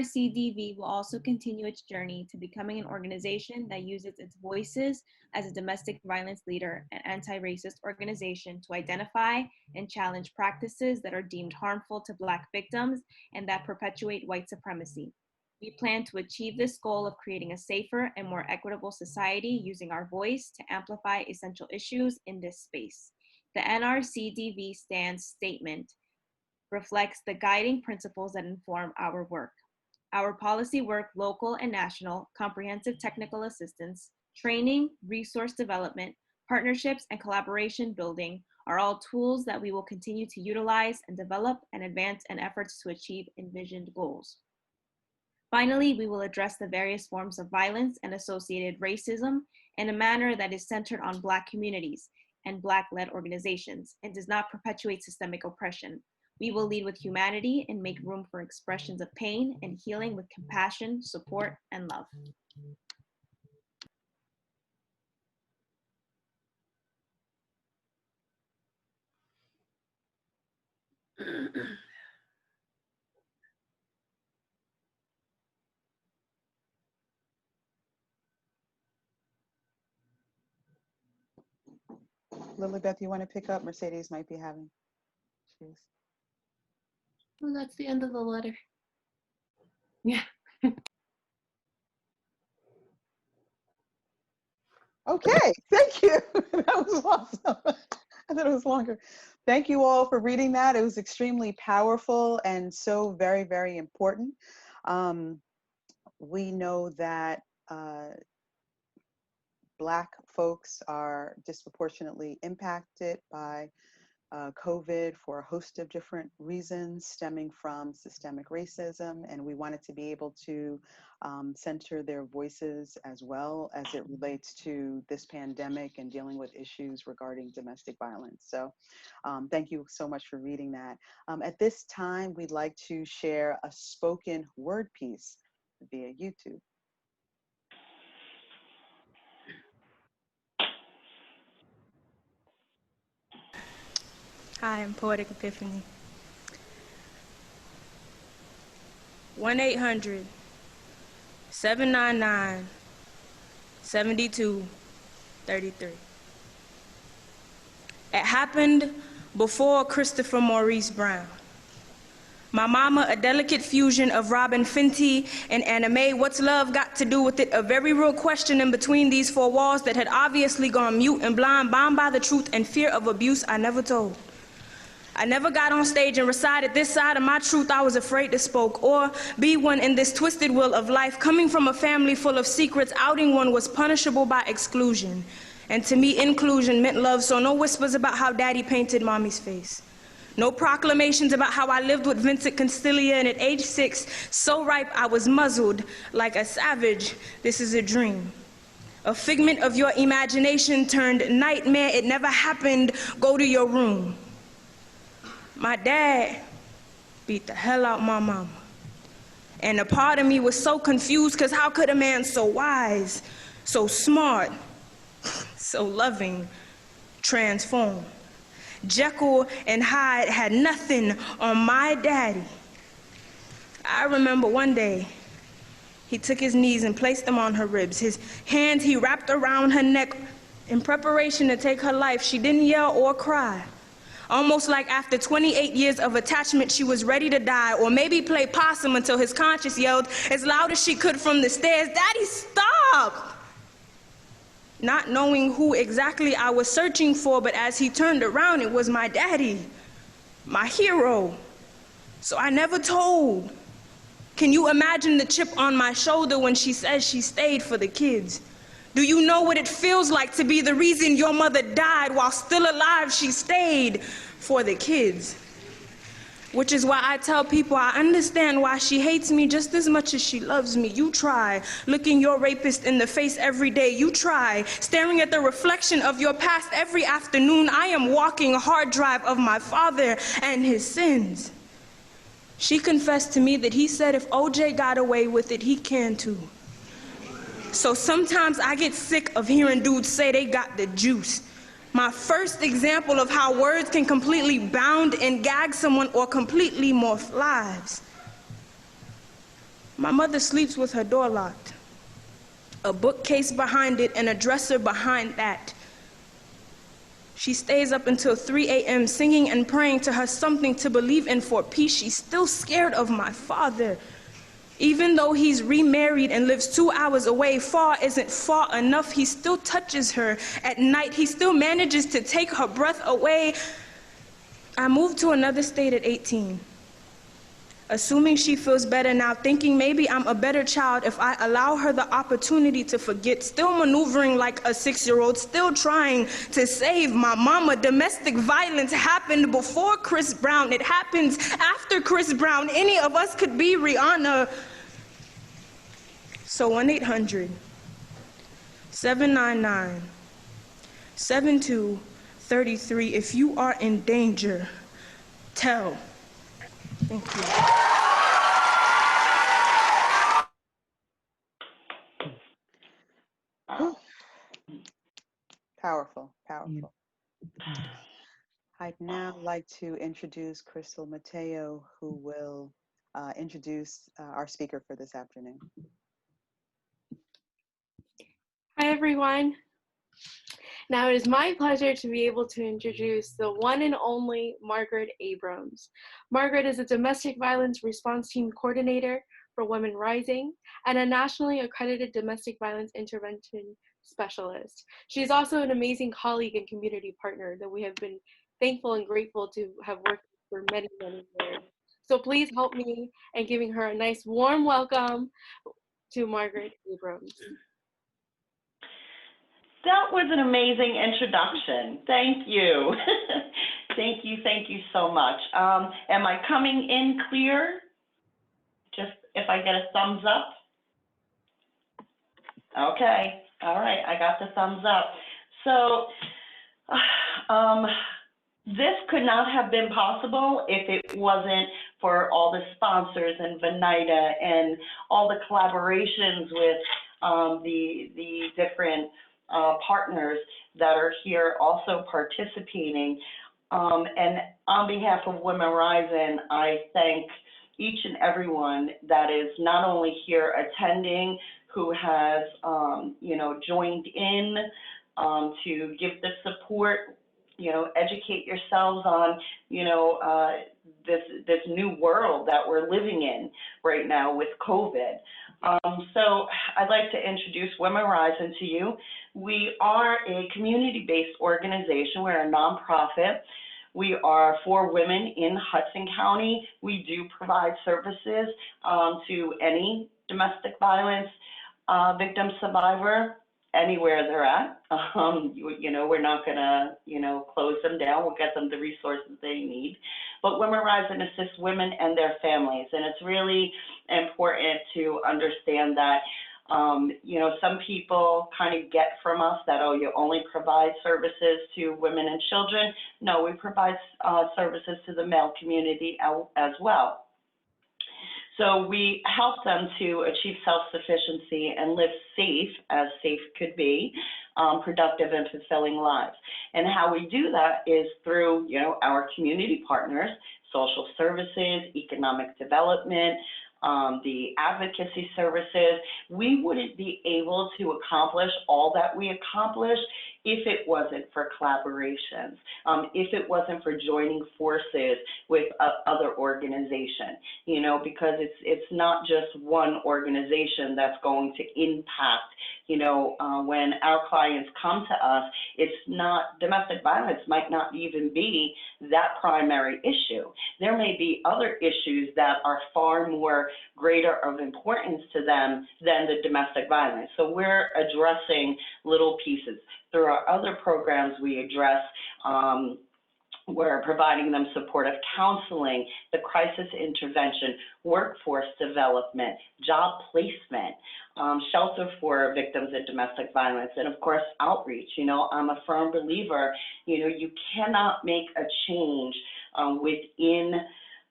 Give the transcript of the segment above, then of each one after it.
NRCDV will also continue its journey to becoming an organization that uses its voices as a domestic violence leader and anti-racist organization to identify and challenge practices that are deemed harmful to Black victims and that perpetuate white supremacy. We plan to achieve this goal of creating a safer and more equitable society using our voice to amplify essential issues in this space. The NRCDV stance statement reflects the guiding principles that inform our work. Our policy work, local and national, comprehensive technical assistance, training, resource development, partnerships, and collaboration building are all tools that we will continue to utilize and develop and advance in efforts to achieve envisioned goals. Finally, we will address the various forms of violence and associated racism in a manner that is centered on Black communities and Black-led organizations and does not perpetuate systemic oppression. We will lead with humanity and make room for expressions of pain and healing with compassion, support, and love. Lilibeth, you want to pick up? Mercedes might be having issues. Well, that's the end of the letter. Yeah. Okay, thank you. That was awesome. I thought it was longer. Thank you all for reading that. It was extremely powerful and so very, very important. We know that Black folks are disproportionately impacted by COVID for a host of different reasons stemming from systemic racism, and we wanted to be able to center their voices as well as it relates to this pandemic and dealing with issues regarding domestic violence. So thank you so much for reading that. At this time, we'd like to share a spoken word piece via YouTube. Hi, I'm Poetic Epiphany. 1-800-799-7233. It happened before Christopher Maurice Brown. My mama, a delicate fusion of Robin Fenty and Anna Mae. What's love got to do with it? A very real question in between these four walls that had obviously gone mute and blind, bound by the truth and fear of abuse I never told. I never got on stage and recited this side of my truth I was afraid to spoke, or be one in this twisted wheel of life. Coming from a family full of secrets, outing one was punishable by exclusion. And to me, inclusion meant love, so no whispers about how daddy painted mommy's face. No proclamations about how I lived with Vincent Constilia, and at age 6, so ripe I was muzzled like a savage. This is a dream. A figment of your imagination turned nightmare. It never happened. Go to your room. My dad beat the hell out my mama. And a part of me was so confused, because how could a man so wise, so smart, so loving, transform? Jekyll and Hyde had nothing on my daddy. I remember one day, he took his knees and placed them on her ribs. His hands he wrapped around her neck in preparation to take her life. She didn't yell or cry. Almost like after 28 years of attachment, she was ready to die, or maybe play possum until his conscience yelled as loud as she could from the stairs, "Daddy, stop!" Not knowing who exactly I was searching for, but as he turned around, it was my daddy, my hero. So I never told. Can you imagine the chip on my shoulder when she says she stayed for the kids? Do you know what it feels like to be the reason your mother died while still alive? She stayed for the kids. Which is why I tell people I understand why she hates me just as much as she loves me. You try looking your rapist in the face every day. You try staring at the reflection of your past every afternoon. I am walking a hard drive of my father and his sins. She confessed to me that he said if OJ got away with it, he can too. So sometimes I get sick of hearing dudes say they got the juice. My first example of how words can completely bound and gag someone or completely morph lives. My mother sleeps with her door locked, a bookcase behind it and a dresser behind that. She stays up until 3 a.m. singing and praying to her something to believe in for peace. She's still scared of my father. Even though he's remarried and lives 2 hours away, far isn't far enough. He still touches her at night. He still manages to take her breath away. I moved to another state at 18, assuming she feels better now, thinking maybe I'm a better child if I allow her the opportunity to forget, still maneuvering like a 6-year-old, still trying to save my mama. Domestic violence happened before Chris Brown. It happens after Chris Brown. Any of us could be Rihanna. So 1-800-799-7233. If you are in danger, tell. Thank you. Powerful, powerful. I'd now like to introduce Crystal Mateo, who will introduce our speaker for this afternoon. Hi, everyone. Now it is my pleasure to be able to introduce the one and only Margret Abrams. Margret is a domestic violence response team coordinator for WomenRising and a nationally accredited domestic violence intervention specialist. She is also an amazing colleague and community partner that we have been thankful and grateful to have worked with for many, many years. So please help me in giving her a nice warm welcome to Margret Abrams. That was an amazing introduction. Thank you. Thank you so much. Am I coming in clear? Just if I get a thumbs up? Okay, all right, I got the thumbs up. So this could not have been possible if it wasn't for all the sponsors and Venida and all the collaborations with the different partners that are here also participating. And on behalf of WomenRising, I thank each and everyone that is not only here attending, who has joined in to give the support, educate yourselves on, this new world that we're living in right now with COVID. So I'd like to introduce WomenRising to you. We are a community-based organization. We're a nonprofit. We are for women in Hudson County. We do provide services to any domestic violence victim survivor anywhere they're at. We're not gonna, close them down. We'll get them the resources they need. But WomenRising assists women and their families, and it's really important to understand that, some people kind of get from us that, oh, you only provide services to women and children. No, we provide services to the male community as well. So we help them to achieve self-sufficiency and live safe, as safe could be, productive and fulfilling lives. And how we do that is through, our community partners, social services, economic development, the advocacy services. We wouldn't be able to accomplish all that we accomplish if it wasn't for collaborations, if it wasn't for joining forces with other organizations, because it's not just one organization that's going to impact, when our clients come to us, it's not, domestic violence might not even be that primary issue. There may be other issues that are far more greater of importance to them than the domestic violence. So we're addressing little pieces. Through our other programs, we address, we're providing them supportive counseling, the crisis intervention, workforce development, job placement, shelter for victims of domestic violence, and of course, outreach. I'm a firm believer, you cannot make a change within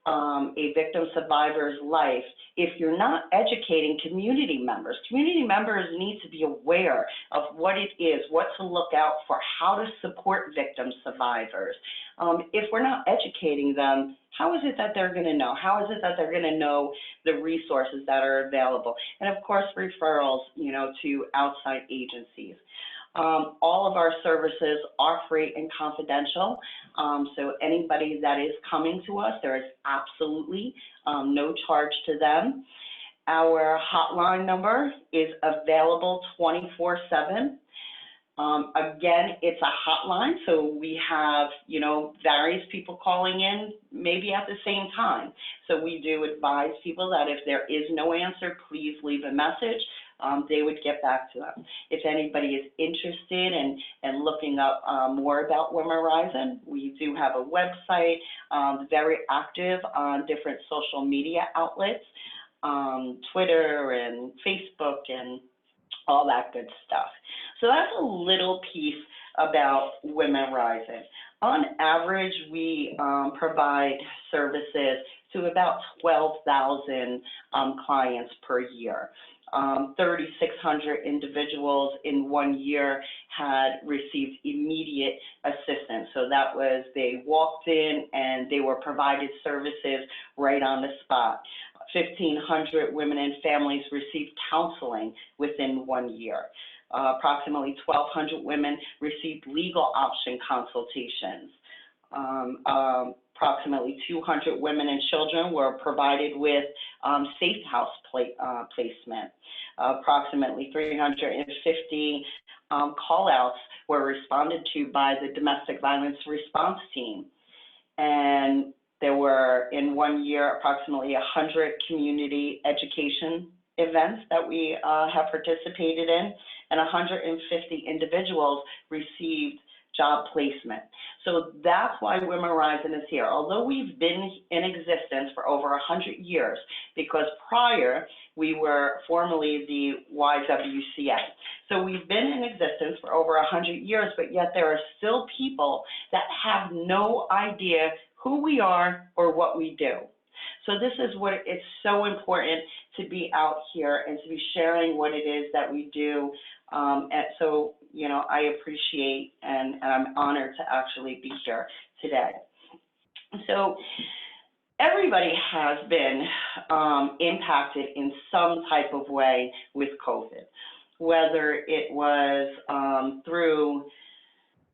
a victim survivor's life if you're not educating community members. Community members need to be aware of what it is, what to look out for, how to support victim survivors. If we're not educating them, how is it that they're going to know? How is it that they're going to know the resources that are available? And of course, referrals, to outside agencies. All of our services are free and confidential. So anybody that is coming to us, there is absolutely no charge to them. Our hotline number is available 24/7. Again, it's a hotline, so we have, various people calling in maybe at the same time. So we do advise people that if there is no answer, please leave a message. They would get back to them. If anybody is interested in looking up more about WomenRising, we do have a website, very active on different social media outlets, Twitter and Facebook and all that good stuff. So that's a little piece about WomenRising. On average, we provide services to about 12,000 clients per year. 3,600 individuals in 1 year had received immediate assistance. So that was, they walked in and they were provided services right on the spot. 1,500 women and families received counseling within 1 year. Approximately 1,200 women received legal option consultations. Approximately 200 women and children were provided with safe house placement. Approximately 350 call-outs were responded to by the domestic violence response team. And there were, in 1 year, approximately 100 community education events that we have participated in, and 150 individuals received job placement. So that's why WomenRising is here. Although we've been in existence for over 100 years, because prior we were formerly the YWCA. So we've been in existence for over 100 years, but yet there are still people that have no idea who we are or what we do. So this is what it's so important to be out here and to be sharing what it is that we do. And so, I appreciate and I'm honored to actually be here today. So everybody has been impacted in some type of way with COVID, whether it was through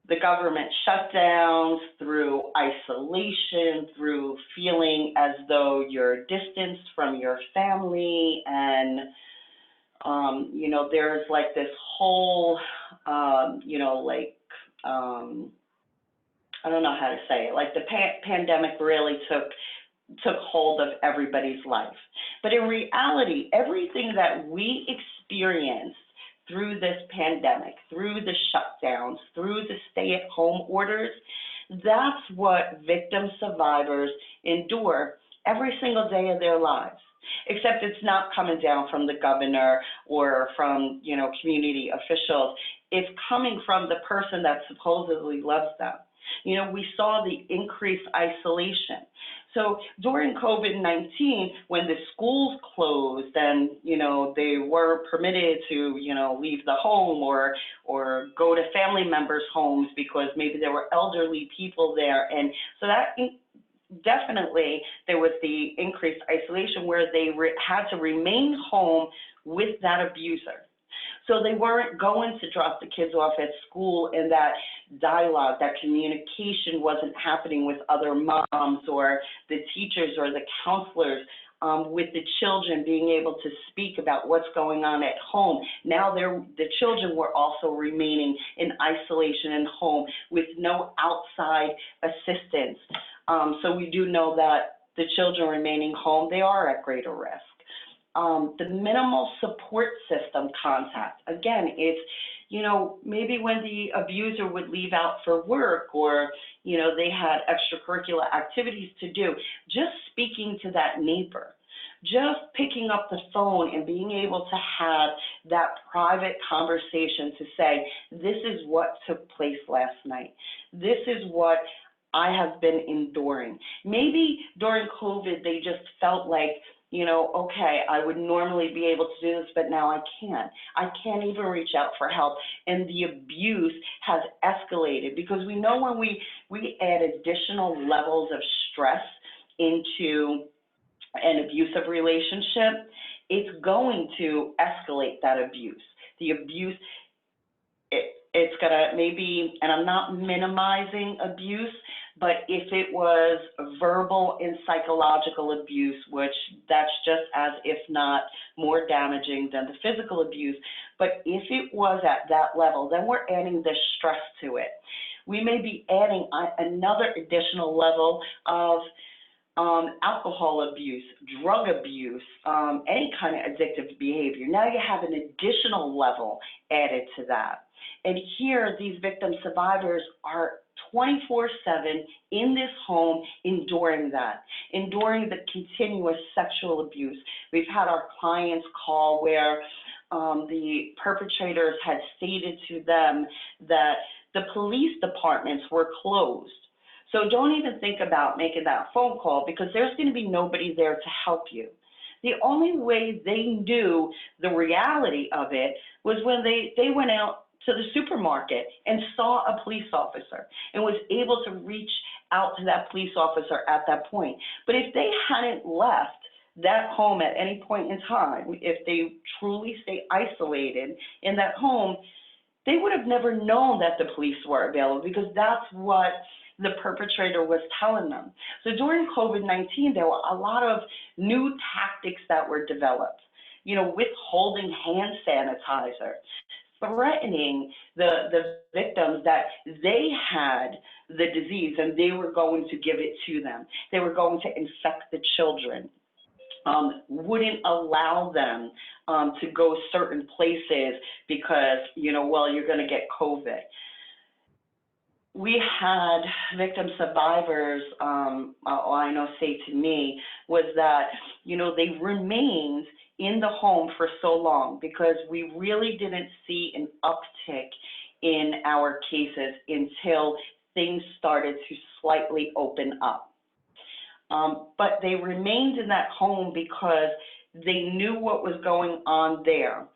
the government shutdowns, through isolation, through feeling as though you're distanced from your family, and there's like this whole, I don't know how to say it, like the pandemic really took hold of everybody's life. But in reality, everything that we experienced through this pandemic, through the shutdowns, through the stay-at-home orders, that's what victim survivors endure every single day of their lives. Except it's not coming down from the governor or from, community officials. It's coming from the person that supposedly loves them. We saw the increased isolation. So during COVID-19, when the schools closed and, they weren't permitted to, leave the home or go to family members' homes because maybe there were elderly people there. And so that definitely there was the increased isolation where they had to remain home with that abuser. So they weren't going to drop the kids off at school, and that dialogue, that communication wasn't happening with other moms or the teachers or the counselors, with the children being able to speak about what's going on at home. Now the children were also remaining in isolation and home with no outside assistance. So we do know that the children remaining home, they are at greater risk. The minimal support system contact, again, it's, maybe when the abuser would leave out for work or, they had extracurricular activities to do, just speaking to that neighbor, just picking up the phone and being able to have that private conversation to say, this is what took place last night. This is what I have been enduring. Maybe during COVID, they just felt like, you know, okay, I would normally be able to do this, but now I can't. I can't even reach out for help. And the abuse has escalated because we know when we add additional levels of stress into an abusive relationship, it's going to escalate that abuse. The abuse, it's gonna maybe, and I'm not minimizing abuse, but if it was verbal and psychological abuse, which that's just as if not more damaging than the physical abuse, but if it was at that level, then we're adding the stress to it. We may be adding another additional level of alcohol abuse, drug abuse, any kind of addictive behavior. Now you have an additional level added to that. And here, these victim survivors are 24/7 in this home enduring that, enduring the continuous sexual abuse. We've had our clients call where the perpetrators had stated to them that the police departments were closed. So don't even think about making that phone call because there's going to be nobody there to help you. The only way they knew the reality of it was when they went out to the supermarket and saw a police officer and was able to reach out to that police officer at that point. But if they hadn't left that home at any point in time, if they truly stay isolated in that home, they would have never known that the police were available because that's what the perpetrator was telling them. So during COVID-19, there were a lot of new tactics that were developed, you know, withholding hand sanitizer, threatening the victims that they had the disease and they were going to give it to them. They were going to infect the children, wouldn't allow them to go certain places because, you know, well, you're going to get COVID. We had victim survivors, I know, say to me was that, you know, they remained in the home for so long because we really didn't see an uptick in our cases until things started to slightly open up. But they remained in that home because they knew what was going on there.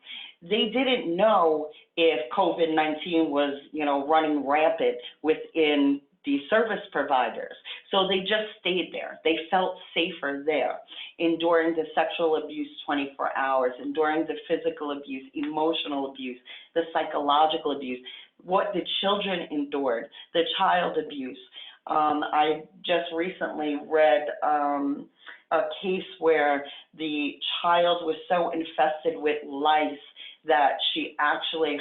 They didn't know if COVID-19 was, you know, running rampant within the service providers. So they just stayed there. They felt safer there, enduring the sexual abuse 24 hours, enduring the physical abuse, emotional abuse, the psychological abuse, what the children endured, the child abuse. I just recently read a case where the child was so infested with lice that she actually,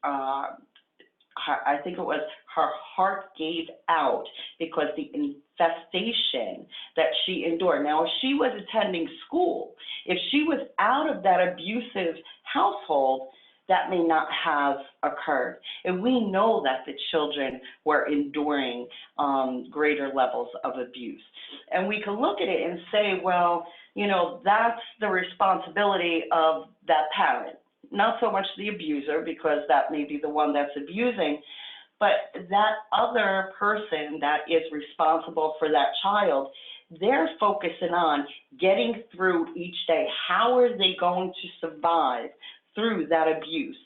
I think it was her heart gave out because the infestation that she endured. Now, if she was attending school, if she was out of that abusive household, that may not have occurred. And we know that the children were enduring greater levels of abuse. And we can look at it and say, well, you know, that's the responsibility of that parent. Not so much the abuser, because that may be the one that's abusing, but that other person that is responsible for that child, they're focusing on getting through each day. How are they going to survive through that abuse?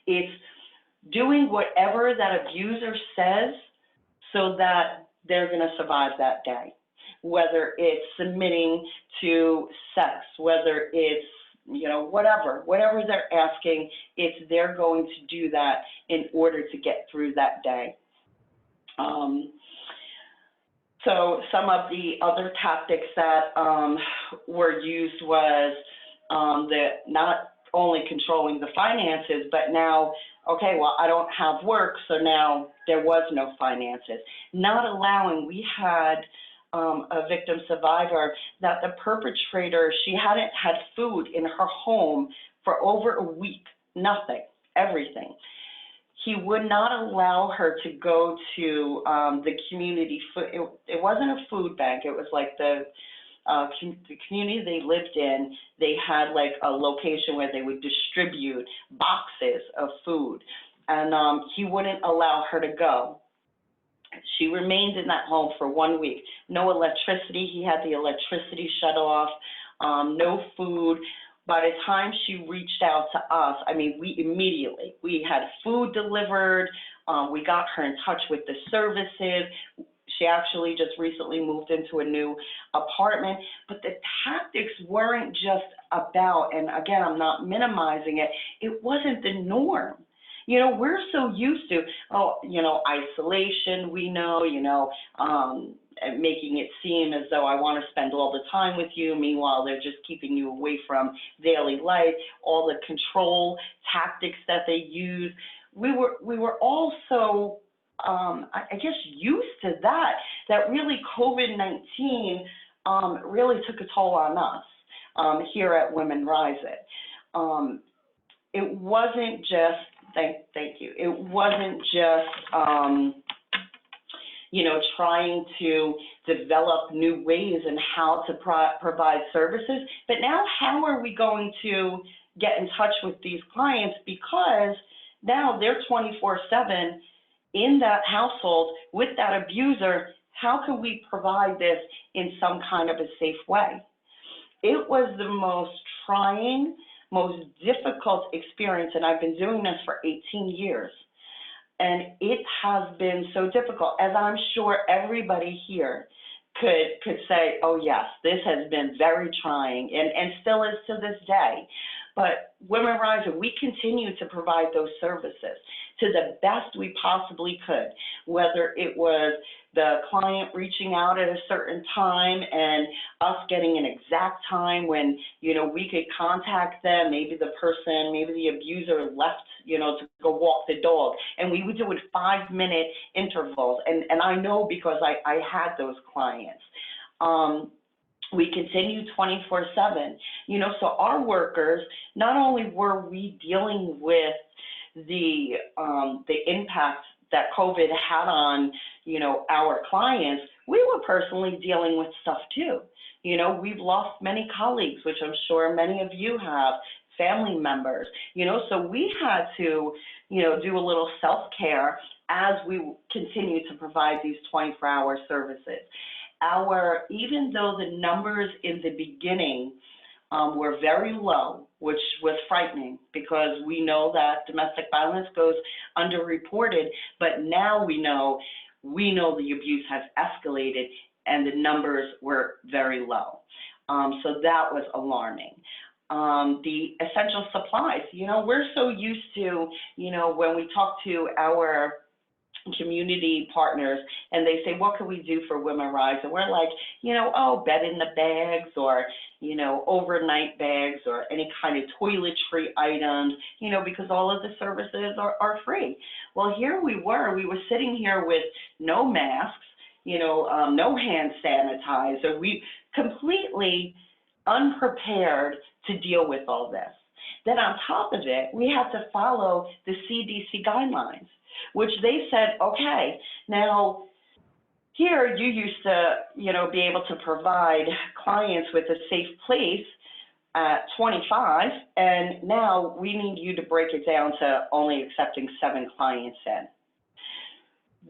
It's doing whatever that abuser says so that they're going to survive that day, whether it's submitting to sex, whether it's, you know, whatever they're asking, they're going to do that in order to get through that day. So some of the other tactics that were used was not only controlling the finances, but now, okay, well, I don't have work, so now there was no finances. Not allowing, we had a victim survivor that the perpetrator, she hadn't had food in her home for over a week, nothing, everything. He would not allow her to go to the community food. It wasn't a food bank. It was like the community they lived in. They had like a location where they would distribute boxes of food, and he wouldn't allow her to go. She remained in that home for 1 week. No electricity. He had the electricity shut off. No food. By the time she reached out to us, I mean, we had food delivered. We got her in touch with the services. She actually just recently moved into a new apartment. But the tactics weren't just about, and again, I'm not minimizing it, it wasn't the norm. You know, we're so used to, isolation, we know, and making it seem as though I want to spend all the time with you. Meanwhile, they're just keeping you away from daily life, all the control tactics that they use. We were all so, I guess, used to that really COVID-19 really took a toll on us here at WomenRising. It wasn't just, thank you. It wasn't just, trying to develop new ways and how to provide services, but now how are we going to get in touch with these clients, because now they're 24/7 in that household with that abuser. How can we provide this in some kind of a safe way? It was the most trying, most difficult experience, and I've been doing this for 18 years. And it has been so difficult, as I'm sure everybody here could say, oh yes, this has been very trying and still is to this day. But WomenRising, we continue to provide those services to the best we possibly could, whether it was the client reaching out at a certain time and us getting an exact time when, we could contact them. Maybe the person, maybe the abuser left, to go walk the dog. And we would do it 5-minute intervals. And I know because I had those clients. We continue 24/7, so our workers, not only were we dealing with the impact that COVID had on, our clients, we were personally dealing with stuff too. We've lost many colleagues, which I'm sure many of you have, family members, so we had to, do a little self-care as we continue to provide these 24-hour services. Even though the numbers in the beginning were very low, which was frightening because we know that domestic violence goes underreported, but now we know the abuse has escalated and the numbers were very low. So that was alarming. The essential supplies, we're so used to, when we talk to our community partners and they say, what can we do for WomenRising? And we're like, bed in the bags or, overnight bags or any kind of toiletry items, because all of the services are free. Well, here we were sitting here with no masks, no hand sanitizer. We completely unprepared to deal with all this. Then on top of it, we had to follow the CDC guidelines, which they said, okay, now here you used to, be able to provide clients with a safe place at 25, and now we need you to break it down to only accepting 7 clients in.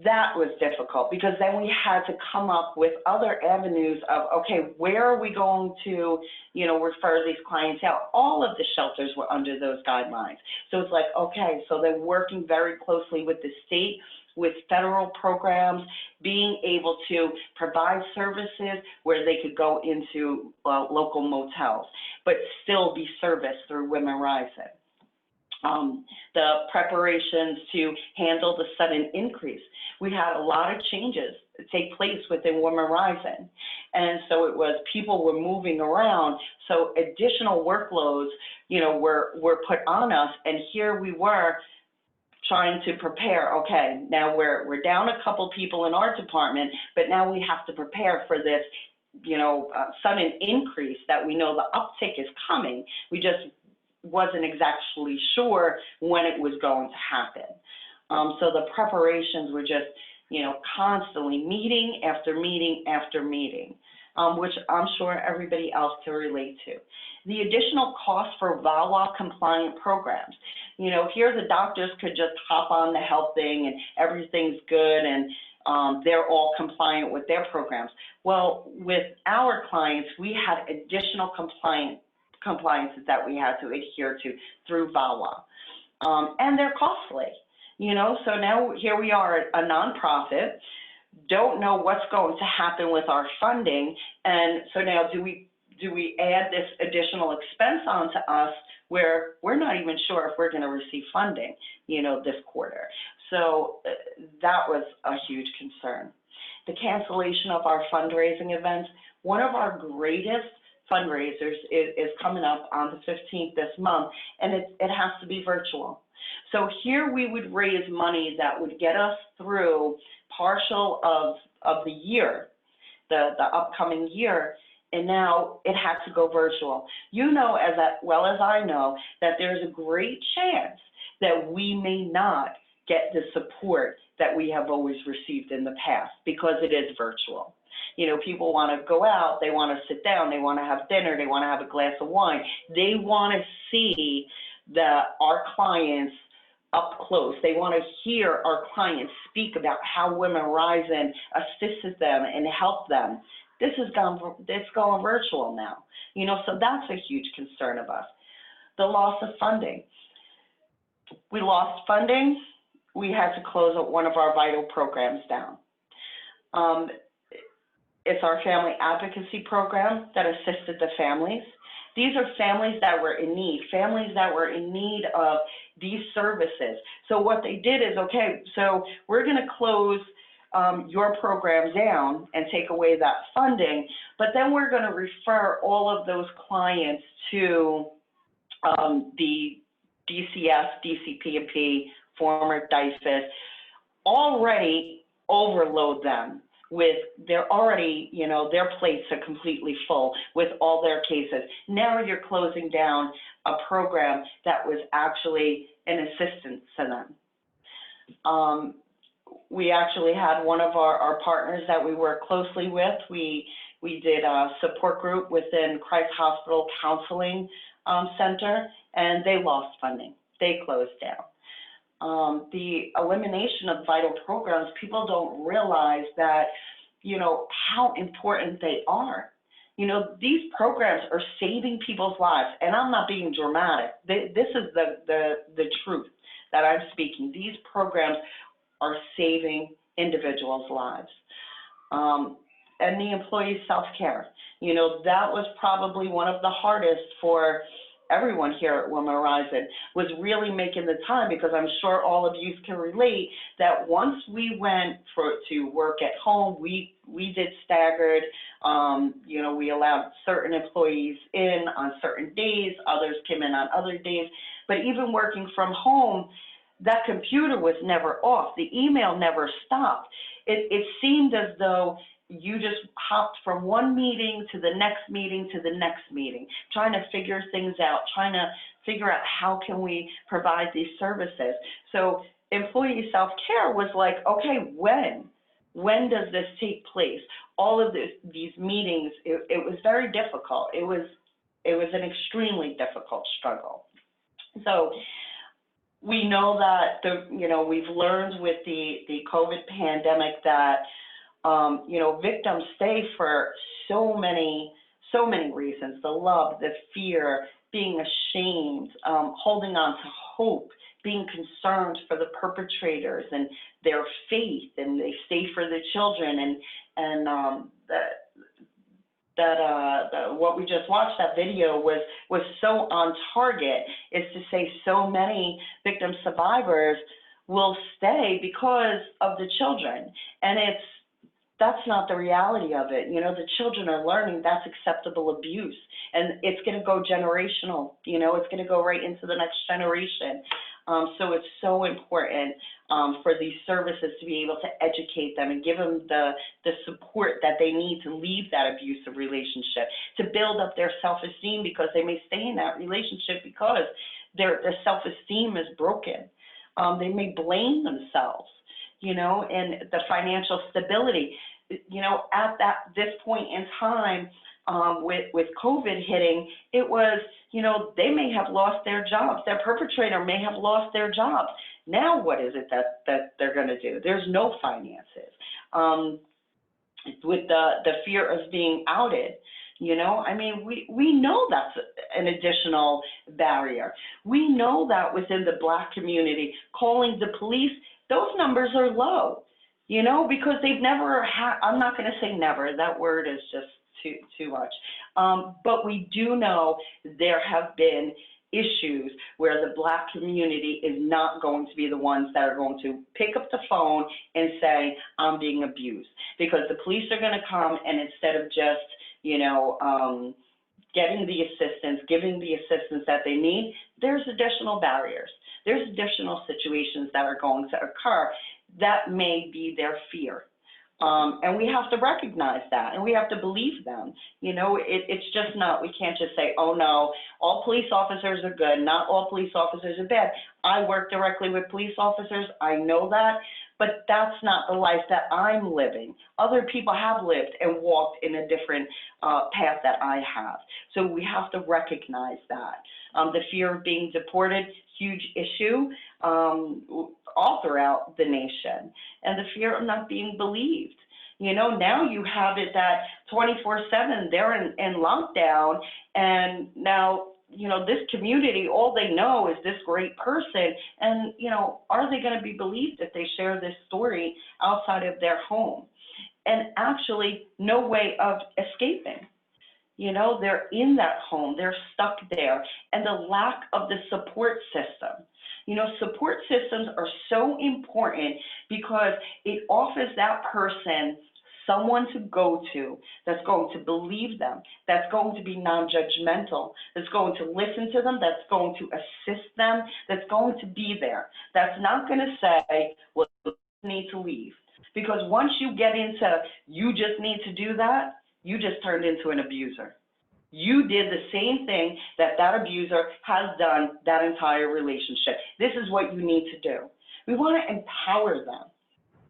That was difficult because then we had to come up with other avenues of, okay, where are we going to, refer these clients out? All of the shelters were under those guidelines. So it's like, okay, so they're working very closely with the state, with federal programs, being able to provide services where they could go into local motels, but still be serviced through WomenRising. The preparations to handle the sudden increase. We had a lot of changes take place within WomenRising. And so it was people were moving around. So additional workloads, were put on us. And here we were trying to prepare. Okay, now we're down a couple people in our department, but now we have to prepare for this, sudden increase that we know the uptick is coming. We just wasn't exactly sure when it was going to happen. So the preparations were just, constantly meeting after meeting after meeting, which I'm sure everybody else can relate to. The additional cost for VAWA compliant programs. Here the doctors could just hop on the health thing and everything's good and they're all compliant with their programs. Well, with our clients, we had additional compliances that we had to adhere to through VAWA. And they're costly, you know, so now here we are, a nonprofit, don't know what's going to happen with our funding, and so now do we add this additional expense onto us where we're not even sure if we're going to receive funding, you know, this quarter. So that was a huge concern. The cancellation of our fundraising events, one of our greatest fundraisers is coming up on the 15th this month, and it has to be virtual. So here we would raise money that would get us through partial of the year, the upcoming year, and now it had to go virtual. You know as well as I know that there's a great chance that we may not get the support that we have always received in the past because it is virtual. You know, people want to go out, they want to sit down, they want to have dinner, they want to have a glass of wine. They want to see our clients up close. They want to hear our clients speak about how WomenRising assisted them and helped them. It's going virtual now, you know, so that's a huge concern of us. The loss of funding. We lost funding. We had to close one of our vital programs down. It's our family advocacy program that assisted the families. These are families that were in need of these services. So what they did is, okay, so we're going to close your program down and take away that funding, but then we're going to refer all of those clients to the DCF, DCP&P, former DIFAS, already overload them with, they're already, you know, their plates are completely full with all their cases. Now you're closing down a program that was actually an assistance to them. We actually had one of our partners that we work closely with. We did a support group within Christ Hospital Counseling Center, and they lost funding. They closed down. The elimination of vital programs, people don't realize that, you know, how important they are. You know, these programs are saving people's lives, and I'm not being dramatic. This is the truth that I'm speaking. These programs are saving individuals' lives. And the employee self-care, you know, that was probably one of the hardest for everyone here at WomenRising, was really making the time, because I'm sure all of you can relate that once we went to work at home, we did staggered, you know, we allowed certain employees in on certain days, others came in on other days, but even working from home, that computer was never off, the email never stopped. It seemed as though you just hopped from one meeting to the next meeting to the next meeting, trying to figure things out, trying to figure out how can we provide these services. So employee self-care was like, okay, when does this take place? All of these meetings, it was very difficult. It was an extremely difficult struggle. So we know that we've learned with the COVID pandemic that you know, victims stay for so many reasons: the love, the fear, being ashamed, holding on to hope, being concerned for the perpetrators and their faith, and they stay for the children, and what we just watched, that video was so on target, is to say so many victim survivors will stay because of the children, and that's not the reality of it. You know, the children are learning that's acceptable abuse, and it's going to go generational. You know, it's going to go right into the next generation. So it's so important for these services to be able to educate them and give them the support that they need to leave that abusive relationship, to build up their self-esteem, because they may stay in that relationship because their self-esteem is broken. They may blame themselves, you know, and the financial stability, you know, at this point in time, with COVID hitting, it was, you know, they may have lost their jobs. Their perpetrator may have lost their jobs. Now what is it that they're going to do? There's no finances. With the fear of being outed, I mean, we know that's an additional barrier. We know that within the Black community, calling the police, those numbers are low, because they've never had, I'm not going to say never, that word is just too much. But we do know there have been issues where the Black community is not going to be the ones that are going to pick up the phone and say, I'm being abused, because the police are going to come, and instead of just, getting the assistance, giving the assistance that they need, there's additional barriers. There's additional situations that are going to occur that may be their fear. And we have to recognize that, and we have to believe them. It's just not, we can't just say, oh no, all police officers are good, not all police officers are bad. I work directly with police officers, I know that, but that's not the life that I'm living. Other people have lived and walked in a different path that I have. So we have to recognize that. The fear of being deported, huge issue all throughout the nation, and the fear of not being believed. Now you have it that 24/7 they're in lockdown, and now, this community, all they know is this great person, and, are they going to be believed if they share this story outside of their home? And actually, no way of escaping. They're in that home, they're stuck there, and the lack of the support system. Support systems are so important because it offers that person someone to go to that's going to believe them, that's going to be non-judgmental, that's going to listen to them, that's going to assist them, that's going to be there, that's not going to say, well, you need to leave. Because once you get into, you just need to do that, you just turned into an abuser. You did the same thing that abuser has done that entire relationship. This is what you need to do. We want to empower them.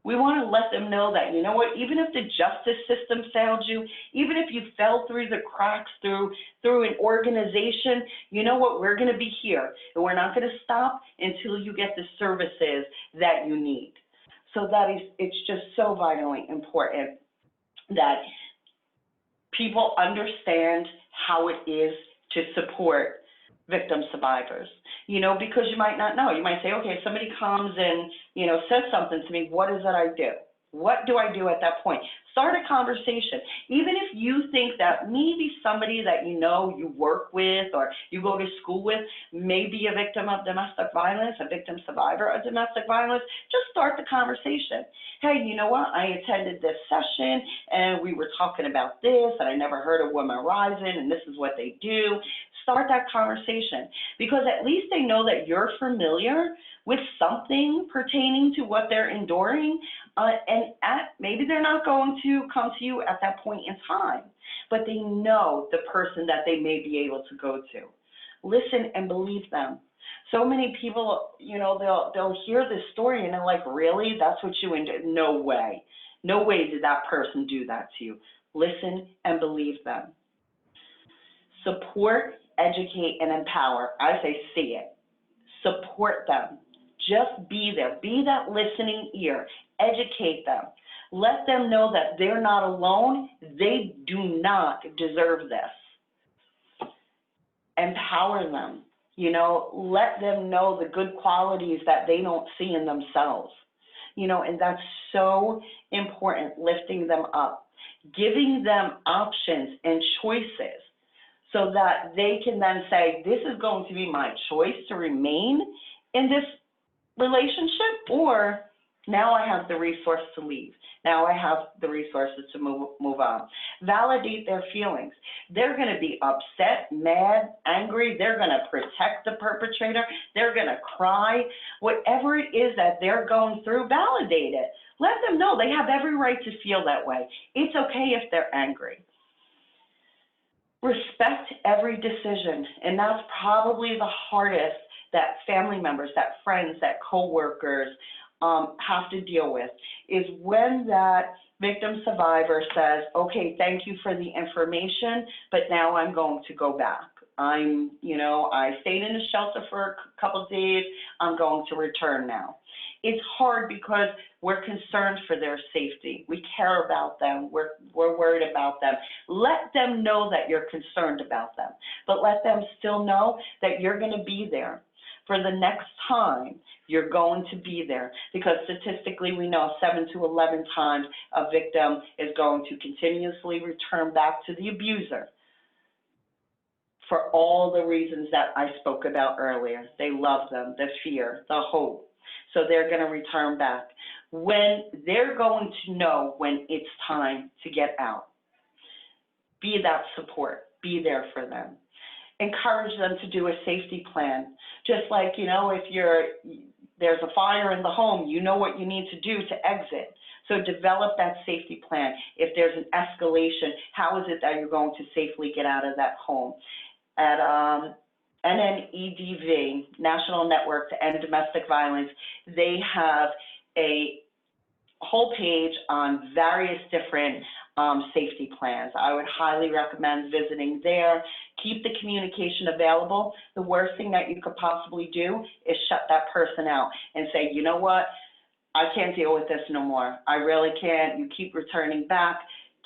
We want to let them know that, even if the justice system failed you, even if you fell through the cracks through an organization, we're going to be here, and we're not going to stop until you get the services that you need. So it's just so vitally important that people understand how it is to support victim survivors, because you might not know. You might say, okay, somebody comes and, says something to me, what is it I do? What do I do at that point? Start a conversation. Even if you think that maybe somebody that you work with or you go to school with may be a victim of domestic violence, a victim survivor of domestic violence, just start the conversation. Hey, you know what? I attended this session and we were talking about this, and I never heard of WomenRising, and this is what they do. Start that conversation, because at least they know that you're familiar with something pertaining to what they're enduring, and maybe they're not going to come to you at that point in time, but they know the person that they may be able to go to. Listen and believe them. So many people, they'll hear this story and they're like, really? That's what you endured? No way. No way did that person do that to you. Listen and believe them. Support, educate, and empower. I say see it. Support them. Just be there. Be that listening ear. Educate them. Let them know that they're not alone. They do not deserve this. Empower them. Let them know the good qualities that they don't see in themselves. And that's so important, lifting them up, giving them options and choices so that they can then say, this is going to be my choice to remain in this relationship, or now I have the resource to leave. Now I have the resources to move on. Validate their feelings. They're going to be upset, mad, angry. They're going to protect the perpetrator. They're going to cry. Whatever it is that they're going through, validate it. Let them know they have every right to feel that way. It's okay if they're angry. Respect every decision, and that's probably the hardest that family members, that friends, that coworkers have to deal with, is when that victim survivor says, okay, thank you for the information, but now I'm going to go back. I stayed in the shelter for a couple of days. I'm going to return now. It's hard because we're concerned for their safety. We care about them. We're worried about them. Let them know that you're concerned about them, but let them still know that you're going to be there. For the next time, you're going to be there, because statistically we know 7 to 11 times a victim is going to continuously return back to the abuser for all the reasons that I spoke about earlier. They love them, the fear, the hope. So they're going to return back. When they're going to know when it's time to get out, be that support, be there for them. Encourage them to do a safety plan. Just like, if there's a fire in the home, you know what you need to do to exit. So develop that safety plan. If there's an escalation, how is it that you're going to safely get out of that home? At NNEDV, National Network to End Domestic Violence, they have a whole page on various different safety plans. I would highly recommend visiting there. Keep the communication available. The worst thing that you could possibly do is shut that person out and say, you know what, I can't deal with this no more. I really can't. You keep returning back.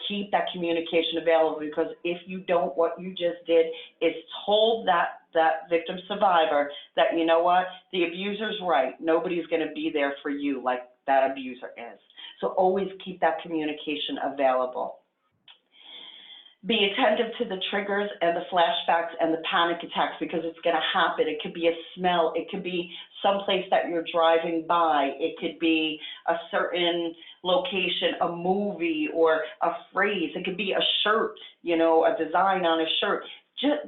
Keep that communication available, because if you don't, what you just did is told that victim survivor that, you know what, the abuser's right. Nobody's going to be there for you like that abuser is. So always keep that communication available. Be attentive to the triggers and the flashbacks and the panic attacks, because it's going to happen. It could be a smell. It could be someplace that you're driving by. It could be a certain location, a movie, or a phrase. It could be a shirt, a design on a shirt. Just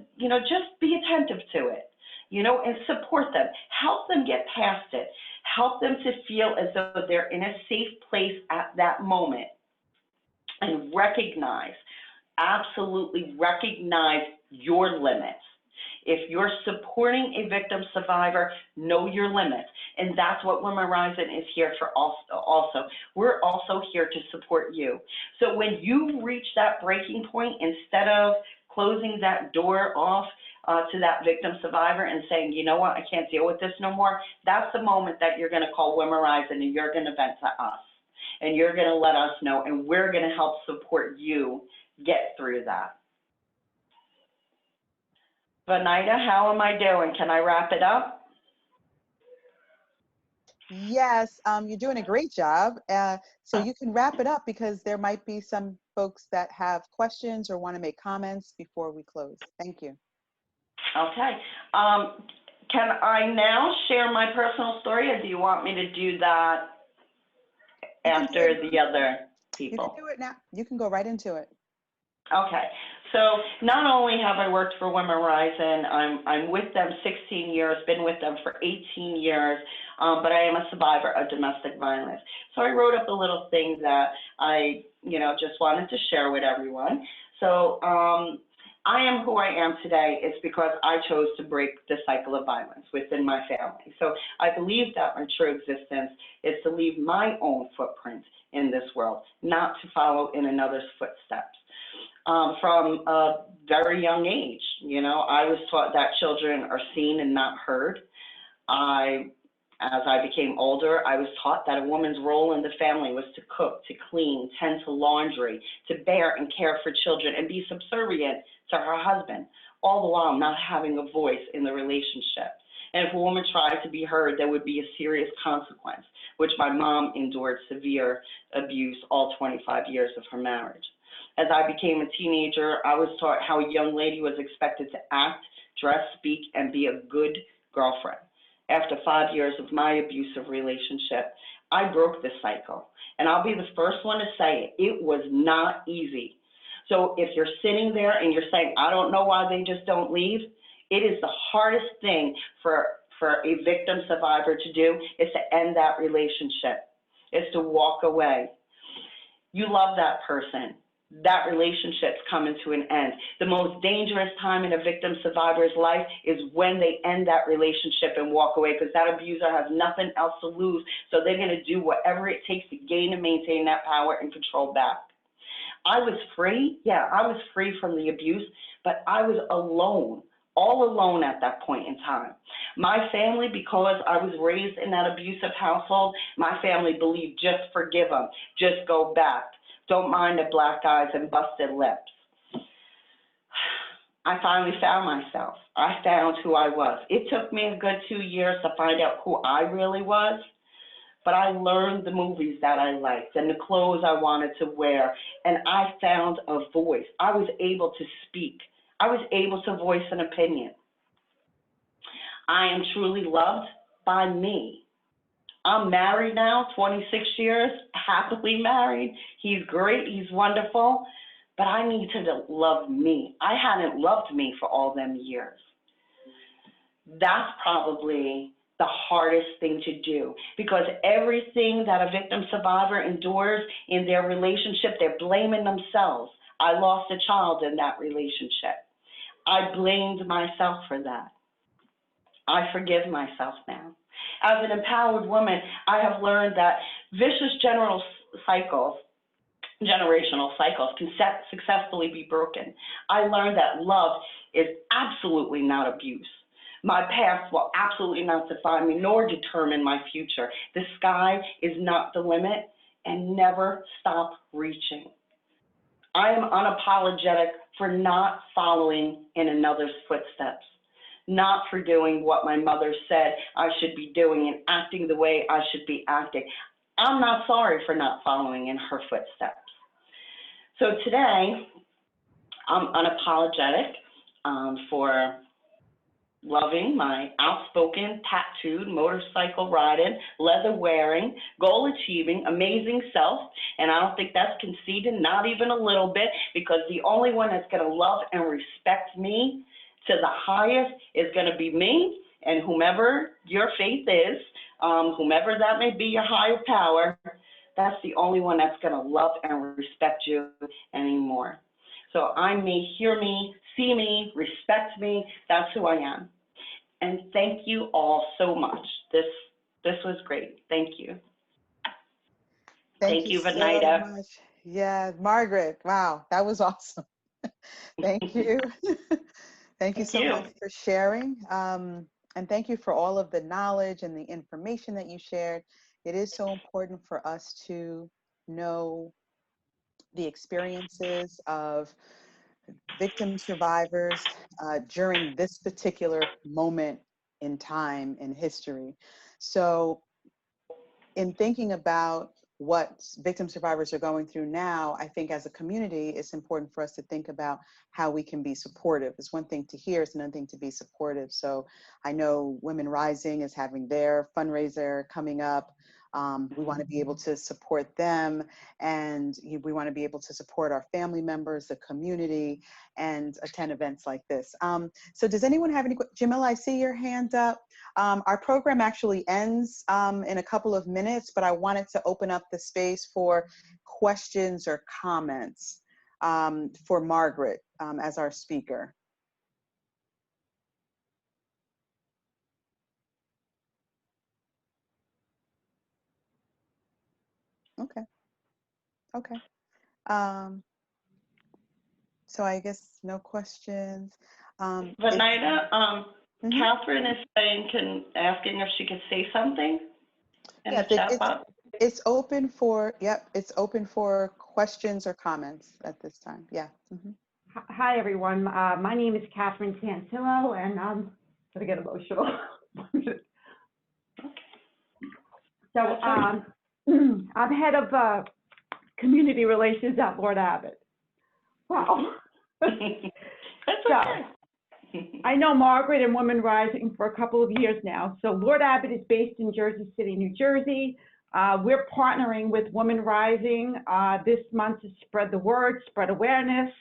be attentive to it, and support them. Help them get past it. Help them to feel as though they're in a safe place at that moment, and absolutely recognize your limits. If you're supporting a victim survivor, know your limits. And that's what WomenRising is here for also. We're also here to support you. So when you reach that breaking point, instead of closing that door off to that victim survivor and saying, you know what, I can't deal with this no more, that's the moment that you're going to call WomenRising and you're going to vent to us. And you're going to let us know, and we're going to help support you get through that. Vanita, how am I doing? Can I wrap it up? Yes, you're doing a great job. So you can wrap it up, because there might be some folks that have questions or want to make comments before we close. Thank you. Okay. Can I now share my personal story, or do you want me to do that after the other people? You can do it now. You can go right into it. Okay, so not only have I worked for WomenRising, I'm with them 16 years, been with them for 18 years, but I am a survivor of domestic violence. So I wrote up a little thing that I, just wanted to share with everyone. So I am who I am today. It's because I chose to break the cycle of violence within my family. So I believe that my true existence is to leave my own footprint in this world, not to follow in another's footsteps. From a very young age, I was taught that children are seen and not heard. As I became older, I was taught that a woman's role in the family was to cook, to clean, tend to laundry, to bear and care for children, and be subservient to her husband, all the while not having a voice in the relationship. And if a woman tried to be heard, there would be a serious consequence, which my mom endured severe abuse all 25 years of her marriage. As I became a teenager, I was taught how a young lady was expected to act, dress, speak, and be a good girlfriend. After 5 years of my abusive relationship, I broke this cycle. And I'll be the first one to say it. It was not easy. So if you're sitting there and you're saying, I don't know why they just don't leave, it is the hardest thing for a victim survivor to do, is to end that relationship, is to walk away. You love that person. That relationship's coming to an end. The most dangerous time in a victim survivor's life is when they end that relationship and walk away, because that abuser has nothing else to lose. So they're going to do whatever it takes to gain and maintain that power and control back. I was free. Yeah, I was free from the abuse, but I was alone all alone at that point in time. My family, because I was raised in that abusive household, my family believed just forgive them, just go back. Don't mind the black eyes and busted lips. I finally found myself. I found who I was. It took me a good 2 years to find out who I really was, but I learned the movies that I liked and the clothes I wanted to wear, and I found a voice. I was able to speak. I was able to voice an opinion. I am truly loved by me. I'm married now, 26 years, happily married. He's great, he's wonderful, but I need to love me. I hadn't loved me for all them years. That's probably the hardest thing to do, because everything that a victim survivor endures in their relationship, they're blaming themselves. I lost a child in that relationship. I blamed myself for that. I forgive myself now. As an empowered woman, I have learned that vicious generational cycles can successfully be broken. I learned that love is absolutely not abuse. My past will absolutely not define me nor determine my future. The sky is not the limit, and never stop reaching. I am unapologetic for not following in another's footsteps, not for doing what my mother said I should be doing and acting the way I should be acting. I'm not sorry for not following in her footsteps. So today, I'm unapologetic for loving my outspoken, tattooed, motorcycle riding, leather wearing, goal achieving, amazing self. And I don't think that's conceited, not even a little bit, because the only one that's going to love and respect me to the highest is going to be me, and whomever your faith is, whomever that may be, your higher power, that's the only one that's going to love and respect you anymore. So I may hear me, see me, respect me. That's who I am. And thank you all so much. This was great. Thank you. Thank you, Venida. So much. Yeah, Margaret. Wow, that was awesome. Thank you. Thank you so much for sharing. And thank you for all of the knowledge and the information that you shared. It is so important for us to know the experiences of victim survivors during this particular moment in time in history. So in thinking about what victim survivors are going through now, I think as a community, it's important for us to think about how we can be supportive. It's one thing to hear, it's another thing to be supportive. So I know WomenRising is having their fundraiser coming up. We want to be able to support them, and we want to be able to support our family members, the community, and attend events like this. So does anyone have any questions? Jamila, I see your hand up. Our program actually ends in a couple of minutes, but I wanted to open up the space for questions or comments for Margaret as our speaker. Okay. Okay. So I guess no questions. Venida, Catherine is saying, asking if she could say something in the chat box. It's open for, it's open for questions or comments at this time. Yeah. Hi, everyone. My name is Catherine Santillo, and I'm going to get emotional. So I'm head of community relations at Lord Abbott. Wow. That's okay. I know Margaret and WomenRising for a couple of years now. So Lord Abbott is based in Jersey City, New Jersey. We're partnering with WomenRising this month to spread the word, spread awareness,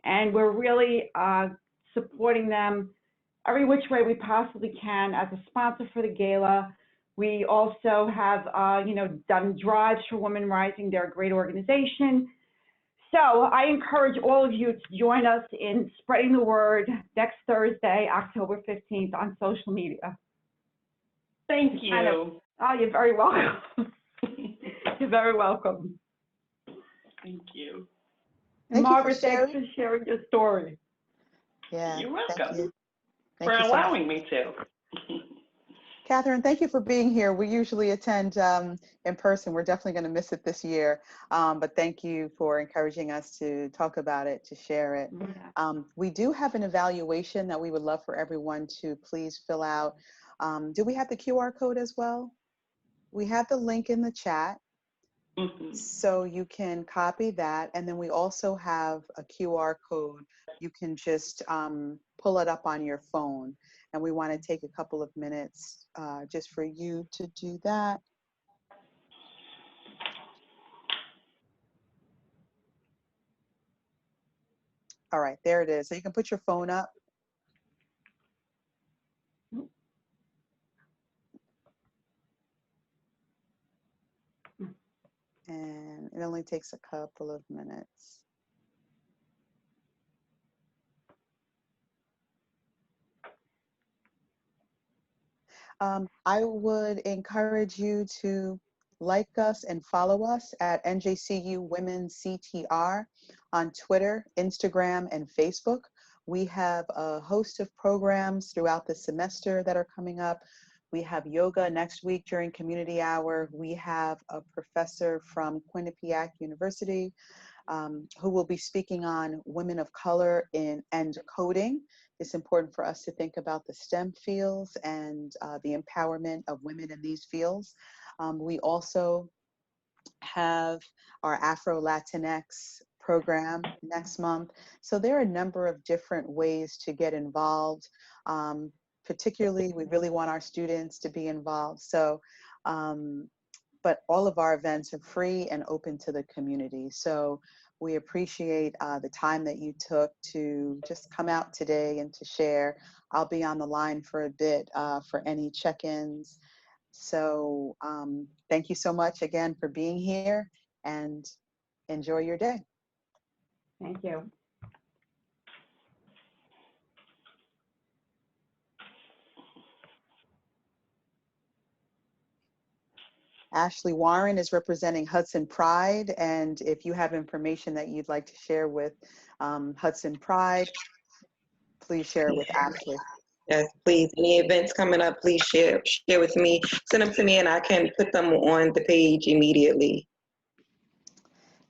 and we're really supporting them every which way we possibly can as a sponsor for the gala. We also have, done drives for WomenRising. They're a great organization. So I encourage all of you to join us in spreading the word next Thursday, October 15th on social media. Thank you. You're very welcome. You're very welcome. Thank you. Margaret, thanks for sharing your story. Yeah. You're welcome. Thank you. Thank for you so much. allowing me to. Catherine, thank you for being here. We usually attend in person. We're definitely going to miss it this year, but thank you for encouraging us to talk about it, to share it. We do have an evaluation that we would love for everyone to please fill out. Do we have the QR code as well? We have the link in the chat, so you can copy that. And then we also have a QR code. You can just pull it up on your phone. And we want to take a couple of minutes just for you to do that. All right, there it is. So you can put your phone up. And it only takes a couple of minutes. I would encourage you to like us and follow us at NJCU Women CTR on Twitter, Instagram, and Facebook. We have a host of programs throughout the semester that are coming up. We have yoga next week during community hour. We have a professor from Quinnipiac University who will be speaking on women of color and coding. It's important for us to think about the STEM fields and the empowerment of women in these fields. We also have our Afro-Latinx program next month. So there are a number of different ways to get involved. Particularly, we really want our students to be involved. So, but all of our events are free and open to the community. So we appreciate the time that you took to just come out today and to share. I'll be on the line for a bit for any check-ins. So thank you so much again for being here, and enjoy your day. Thank you. Ashley Warren is representing Hudson Pride, and if you have information that you'd like to share with Hudson Pride, please share it with Ashley. Yes, please. Any events coming up, please share with me. Send them to me and I can put them on the page immediately.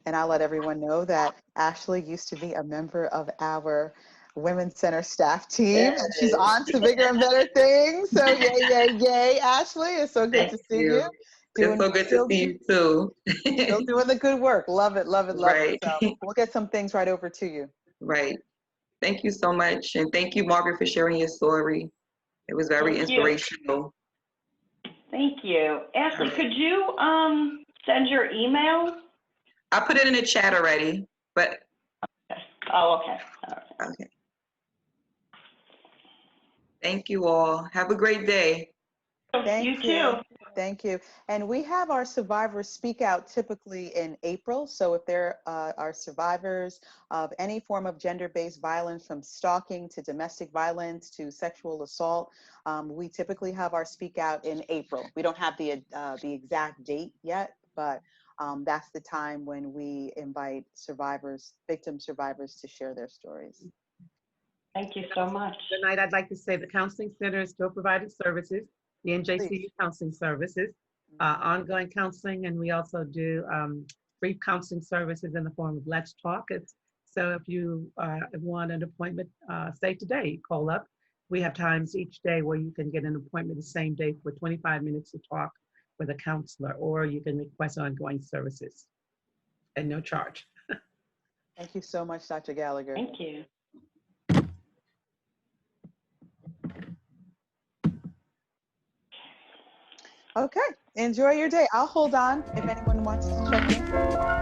And I'll let everyone know that Ashley used to be a member of our Women's Center staff team, and she's on to bigger and better things. So yay, yay, yay, Ashley. It's so good to see you. It's so good to see you too. Still doing the good work. Love it, love it, love Right. it. So we'll get some things right over to you. Right. Thank you so much. And thank you, Margaret, for sharing your story. It was very inspirational. Thank you. Ashley, could you send your email? I put it in the chat already, but. Okay. Oh, okay. All right. Okay. Thank you all. Have a great day. You too. Thank you. And we have our survivors speak out typically in April. So if there are survivors of any form of gender-based violence, from stalking to domestic violence to sexual assault, we typically have our speak out in April. We don't have the exact date yet, but that's the time when we invite survivors, victim survivors, to share their stories. Thank you so much. Tonight, I'd like to say the Counseling Center is still providing services, the NJCU counseling services, ongoing counseling, and we also do brief counseling services in the form of Let's Talk. So if you want an appointment, say today, call up. We have times each day where you can get an appointment the same day for 25 minutes to talk with a counselor, or you can request ongoing services at no charge. Thank you so much, Dr. Gallagher. Thank you. Okay, enjoy your day. I'll hold on if anyone wants to check in.